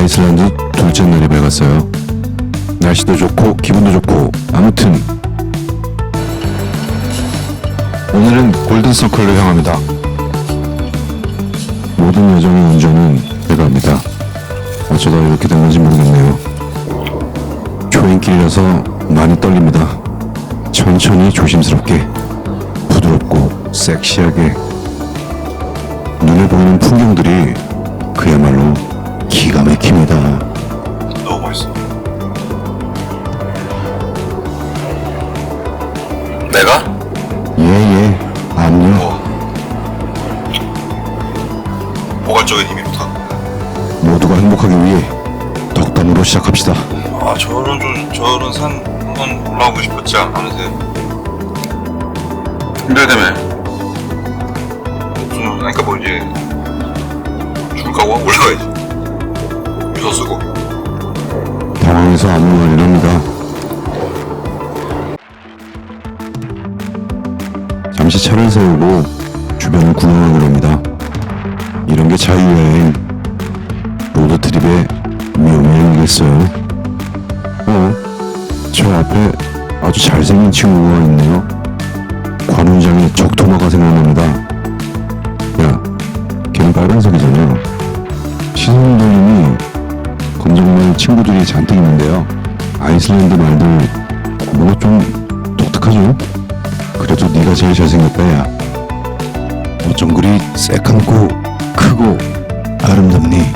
아이슬란드 둘째 날이 밝았어요. 날씨도 좋고 기분도 좋고 아무튼 오늘은 골든서클로 향합니다. 모든 여정의 운전은 내가 합니다. 어쩌다 이렇게 된 건지 모르겠네요. 초행길이라서 많이 떨립니다. 천천히 조심스럽게 부드럽고 섹시하게 눈에 보이는 풍경들이 그야말로 기가 막힙니다. 너무 멋있어. 내가? 예예 아니요. 포괄적인 힘이 좋다. 모두가 행복하기 위해 덕담으로 시작합시다. 아, 저런 산 한번 올라가고 싶었지 않으세요? 힘들다며. 그러니까 뭐 이제 줄 까고 올라가야지. 유서 쓰고. 당황해서 아무 말이나 합니다. 잠시 차를 세우고 주변을 구경하기로 합니다. 이런 게 자유여행, 로드트립의 묘미이겠어요. 저 앞에 아주 잘생긴 친구가 있네요. 관훈장의 적토마가 생각납니다. 야, 걔는 빨간색이잖아. 시선 돌림이 검정말 친구들이 잔뜩 있는데요. 아이슬란드 말들 뭔가 좀 독특하죠? 그래도 네가 제일 잘생겼다 야. 어쩜 그리 새까맣고 크고 아름답니?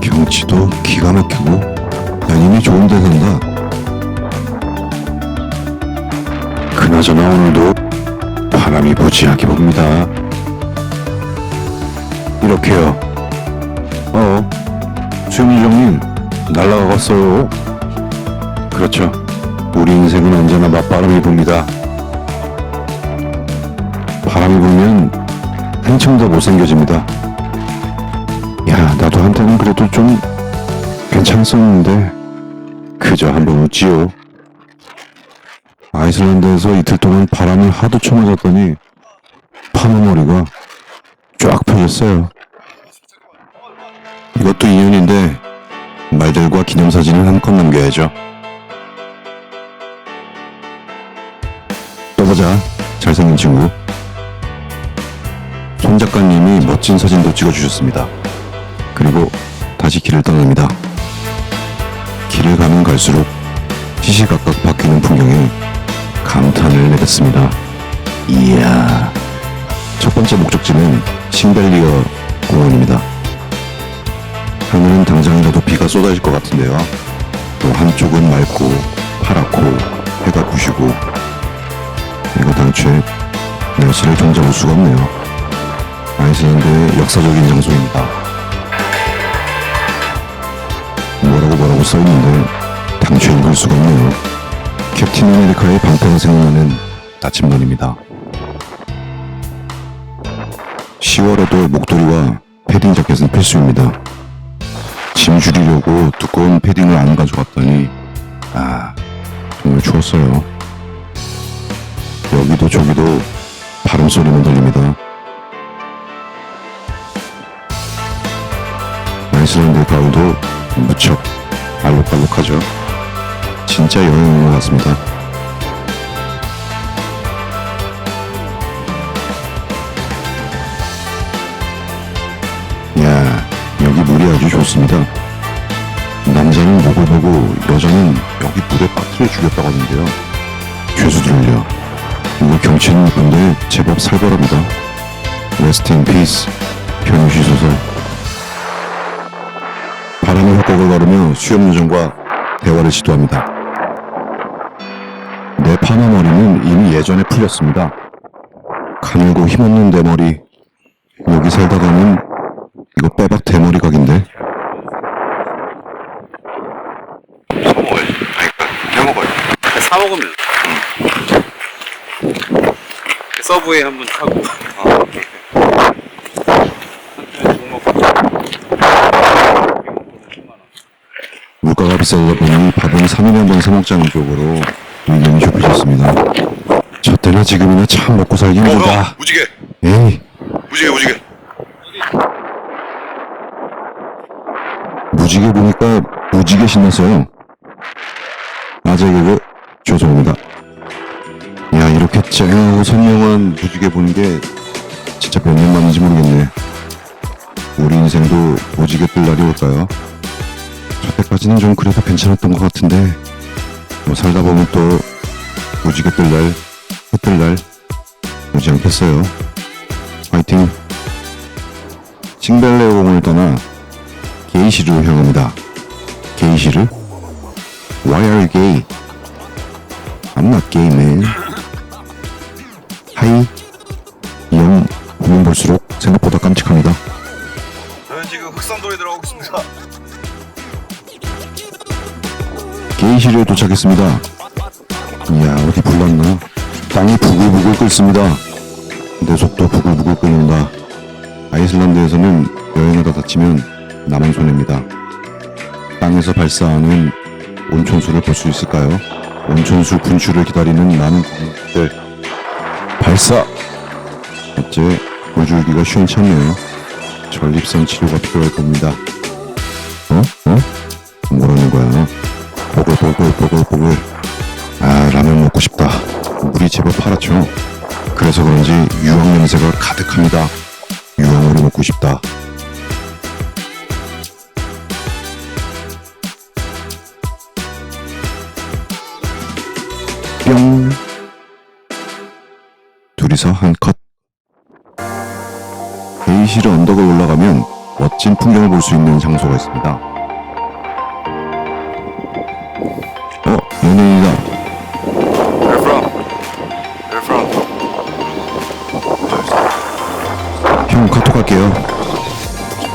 경치도 기가 막히고 양님이 좋은 데 산다. 그나저나 오늘도 바람이 부지하게 붑니다. 이렇게요. 수영유정님 날아가갔어요. 그렇죠. 우리 인생은 언제나 맞바람이 붑니다. 바람이 불면 한층 더 못생겨집니다. 야, 나도 한때는 그래도 좀 괜찮았었는데 그저 한번 웃지요. 아이슬란드에서 이틀 동안 바람이 하도 쳐맞았더니 파마머리가 쫙 펴졌어요. 이것도 인연인데 말들과 기념사진을 한 컷 남겨야죠. 또 보자, 잘생긴 친구. 손 작가님이 멋진 사진도 찍어주셨습니다. 그리고 다시 길을 떠납니다. 길을 가면 갈수록 시시각각 바뀌는 풍경에 감탄을 내렸습니다. 이야. 첫 번째 목적지는 싱벨리어 공원입니다. 하늘은 당장이라도 비가 쏟아질 것 같은데요. 또 한쪽은 맑고 파랗고 해가 부시고 이거 당최 날씨를 종잡을 수가 없네요. 아이슬란드의 역사적인 장소입니다. 뭐라고 써있는데 당최 읽을 수가 없네요. 캡틴 아메리카의 방패가 생각나는 나침반입니다. 10월에도 목도리와 패딩 자켓은 필수입니다. 짐 줄이려고 두꺼운 패딩을 안 가져갔더니 정말 추웠어요. 여기도 저기도 바람 소리만 들립니다. 아이슬란드 가을도 무척 알록달록하죠. 진짜 여행인 것 같습니다. 야, 여기 물이 아주 좋습니다. 남자는 목을 보고 여자는 여기 물에 빠뜨려 죽였다고 하는데요. 죄수들을요. 이거 경치는 예쁜데 제법 살벌합니다. 레스트 인 피스, 편히쉬소서. 바람의 협곡을 걸으며 수염요정과 대화를 시도합니다. 내 파마머리는 이미 예전에 풀렸습니다. 가늘고 힘없는 내 머리, 여기 살다가는 이거 빼박 대머리 각인데. 사먹어야지. 해먹어야지. 사먹으면 서브웨이 한번 타고 물가가 비싸다 보니 밥은 3일에 한 번 사먹자는 쪽으로 의견이 좁혀졌습니다. 저 때나 지금이나 참 먹고 살기 힘들다. 무지개. 에이, 무지개. 무지개 보니까 무지개 신났어요. 아재 개그 죄송합니다. 야, 이렇게 쨍하고 선명한 무지개 보는 게 진짜 몇 년 만인지 모르겠네. 우리 인생도 무지개 뜰 날이 올까요? 저 때까지는 좀 그래도 괜찮았던 것 같은데 뭐 살다 보면 또 무지개 뜰 날, 해 뜰 날 오지 않겠어요. 화이팅! 싱벨레 공을 떠나 게이시로 향합니다. 게이시르? Why are you gay? I'm not gay, man. 하이. 이 형 보면 볼수록 생각보다 깜찍합니다. 저는 지금 흑산도에 들어가고 있습니다. 게이시르에 도착했습니다. 이야, 어디 불났나? 땅이 부글부글 끓습니다. 내 속도 부글부글 끓는다. 아이슬란드에서는 여행하다 다치면 남은 손해입니다. 땅에서 발사하는 온천수를 볼 수 있을까요? 온천수 분출을 기다리는 많은 관객들. 발사! 어째 물줄기가 시원찮네요. 전립선 치료가 필요할 겁니다. 뭐라는 거야? 보글보글. 아, 라면 먹고 싶다. 물이 제법 파랗죠? 그래서 그런지 유황 냄새가 가득합니다. 유황으로 먹고 싶다. 뿅. 둘이서 한 컷. 게이시르 언덕을 올라가면 멋진 풍경을 볼 수 있는 장소가 있습니다. 연예인이다. Where from? Where from? 형 카톡 할게요.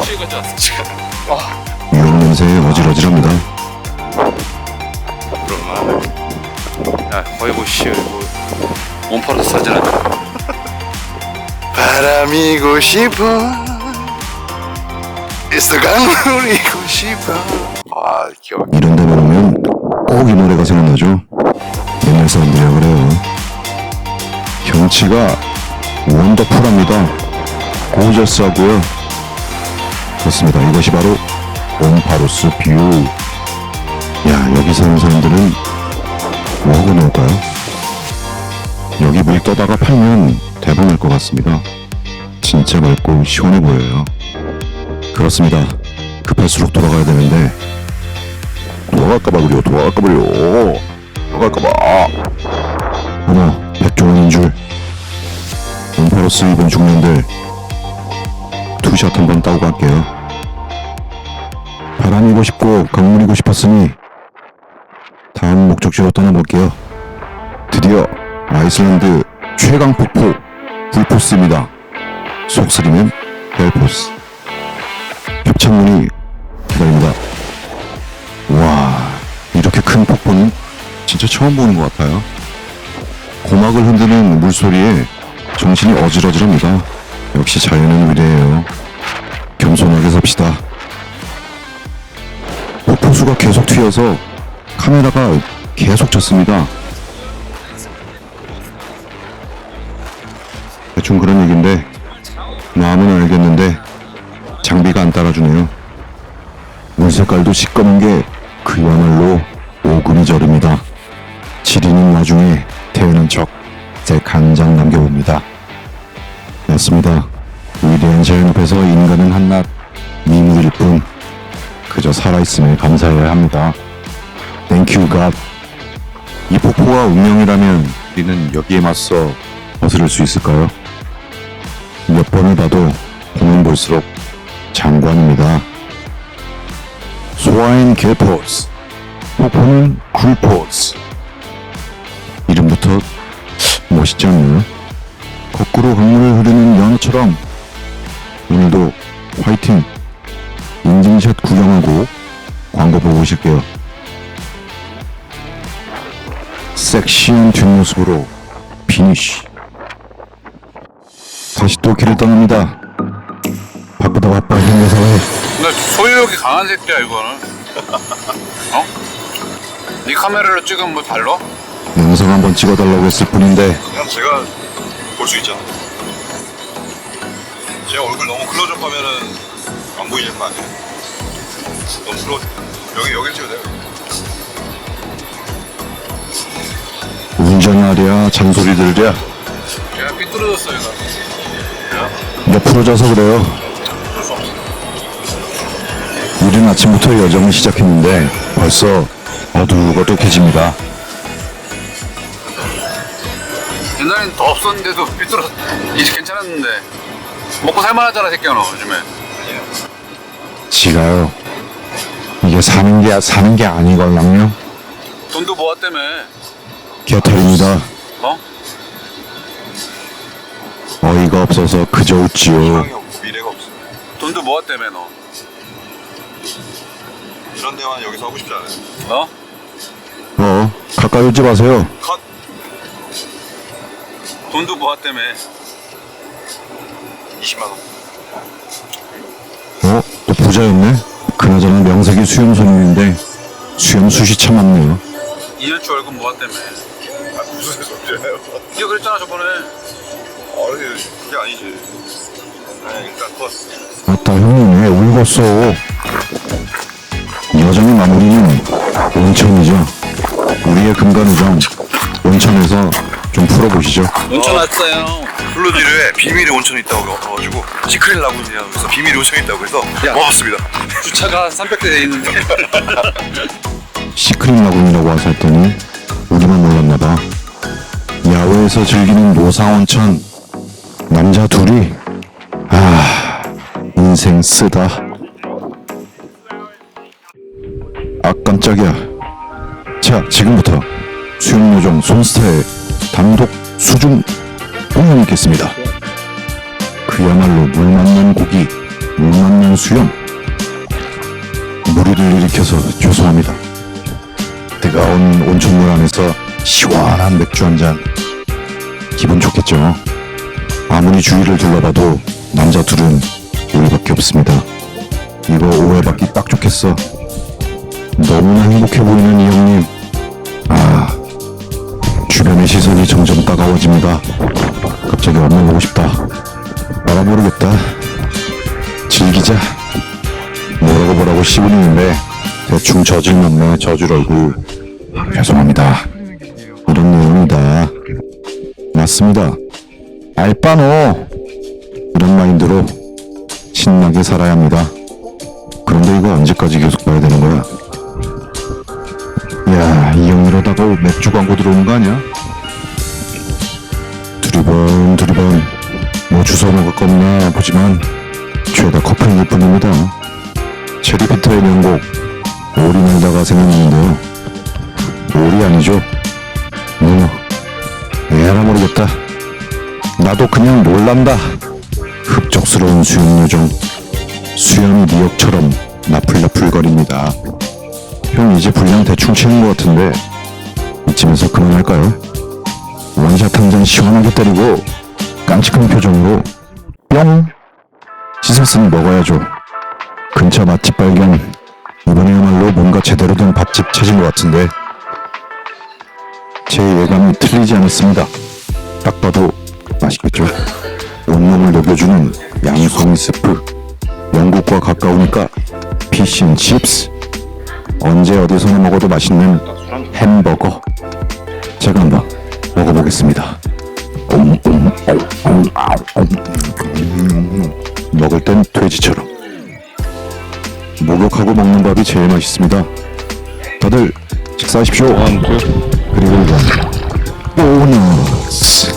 찍어줘 지금. 유황 냄새에 어질어질합니다. 그럼 야 거의 뭐 씨, 뭐 원파로 사진 한. 바람이고 싶어. 있어 강물이고 싶어. 아, 기억. 이런 데만 오면 꼭 이 노래가 생각나죠. 옛날 사람들이라 그래요. 경치가 원더풀합니다. 고저스하고요. 그렇습니다. 이것이 바로 옴파로스 뷰. 야, 여기 사는 사람들은 뭐 하고 놀까요? 여기 물 떠다가 팔면 대박 날 것 같습니다. 진짜 맑고 시원해 보여요. 그렇습니다. 급할수록 돌아가야 되는데 돌아갈까봐. 어머, 백종원인 줄. 옴파로스 입은 중년들 투샷 한번 따고 갈게요. 바람이고 싶고 강물이고 싶었으니 다음 목적지로 떠나볼게요. 드디어 아이슬란드 최강 폭포 불포스입니다. 속쓰리면 벨포스. 협찬문이 기다립니다. 와, 이렇게 큰 폭포는 진짜 처음 보는 것 같아요. 고막을 흔드는 물소리에 정신이 어질어질합니다. 역시 자연은 위대해요. 겸손하게 삽시다. 폭포수가 계속 튀어서 카메라가 계속 젖습니다. 대충 그런 얘긴데 마음은 알겠는데 장비가 안 따라주네요. 물 색깔도 시꺼먼 게 그야말로 오금이 저립니다. 지리는 와중에 태우는 척 제 간장 남겨봅니다. 맞습니다. 위대한 자연 앞에서 인간은 한낱 미물일 뿐 그저 살아있음에 감사해야 합니다. Thank you God. 이 폭포가 운명이라면 우리는 여기에 맞서 거스를 수 있을까요? 몇 번을 봐도 보면 볼수록 장관입니다. 소아인 개포스, 폭포는 굴포스. 이름부터 멋있지 않나요? 거꾸로 강물을 흐르는 연어처럼 오늘도 화이팅! 인증샷 구경하고 광고 보고 오실게요. 섹시한 뒷모습으로 피니쉬. 다시 또 길을 떠납니다. 바쁘다 바빠 현대사회. 근데 소유욕이 강한 새끼야 이거는. 어? 네 카메라로 찍으면 뭐 달라? 영상 한번 찍어달라고 했을 뿐인데 그냥 제가 볼 수 있잖아. 제 얼굴 너무 클로즈업 하면은 안 보이는 거 아니에요? 너무 부러워. 여기를 찍어도 돼요. 운전하랴 잔소리 들랴 얘가 삐뚤어졌어 얘가. 옆으로 져서 그래요. 이른 아침부터 여정을 시작했는데 벌써 어둑어둑해집니다. 옛날엔 더 없었는데도 삐뚤어. 이제 괜찮았는데 먹고 살만하잖아 새끼야 너 요즘에. 지가요. 이게 사는 게 아니걸랑요. 돈도 모았다며. 개털입니다. 어? 어이가 없어서 그저 웃지요. 희망이 없고 미래가 없어. 돈도 모았다며 너. 이런 대화는 여기서 하고 싶지 않아요. 어? 가까이 오지 마세요. 컷. 돈도 모았다며. 20만 원. 또 부자였네. 그나저나 명색이 수염손님인데 수염숱이 참 많네요. 2년치 월급 모았다며. 아, 무슨 소리예요? 네가 그랬잖아 저번에. 그게 아니지. 일단 컷. 아따 형님 왜 울었어? 여정의 마무리는 온천이죠. 우리의 금간우정 온천에서 좀 풀어보시죠. 온천 왔어요. 플루디르에 비밀의 온천이 있다고 와가지고 시크릿 라군이라고 해서 비밀의 온천이 있다고 해서 와봤습니다. 주차가 300대 돼 있는데. 시크릿 라군이라고 와서 했더니 우리만 몰랐나봐. 야외에서 즐기는 노상온천 남자 둘이 인생 쓰다. 아 깜짝이야. 자 지금부터 수영요정 손스타의 단독 수중 공연이 있겠습니다. 그야말로 물 만난 고기, 물 만난 수영. 무리를 일으켜서 죄송합니다. 뜨거운 온천물 안에서 시원한 맥주 한 잔. 기분 좋겠죠. 아무리 주위를 둘러봐도 남자 둘은 우리밖에 없습니다. 이거 오해받기 딱 좋겠어. 너무나 행복해 보이는 이 형님. 주변의 시선이 점점 따가워집니다. 갑자기 엄마 보고 싶다. 알아 모르겠다. 즐기자. 뭐라고 씹으리는데 대충 저질렀네. 저질 얼굴. 죄송합니다. 이런 내용이다. 맞습니다. 알바노. 이런 마인드로 신나게 살아야 합니다. 그런데 이거 언제까지 계속 봐야 되는 거야? 야, 이 형 이러다가 맥주 광고 들어오는 거 아니야? 두리번 뭐 주워 먹을 거 없나 보지만 죄다 커플일 뿐입니다. 체리피터의 명곡 오리 날다가 생각나는데요. 오리 아니죠? 왜 알아 모르겠다. 나도 그냥 놀란다. 흡족스러운 수영요정 수염이 미역처럼 나풀나풀거립니다. 형 이제 분량 대충 치는 것 같은데 이쯤에서 그만할까요? 원샷 한 잔 시원하게 때리고 깜찍한 표정으로 뿅! 씻었으니 먹어야죠. 근처 맛집 발견. 이번에야말로 뭔가 제대로 된 밥집 찾은 것 같은데 제 예감이 틀리지 않았습니다. 딱 봐도 맛있겠죠. 온몸을 녹여주는 양송이 스프. 영국과 가까우니까 피쉬앤칩스. 언제 어디서나 먹어도 맛있는 햄버거. 제가 한번 먹어보겠습니다. 먹을 땐 돼지처럼. 목욕하고 먹는 밥이 제일 맛있습니다. 다들 식사하십시오. 그리고 보너스.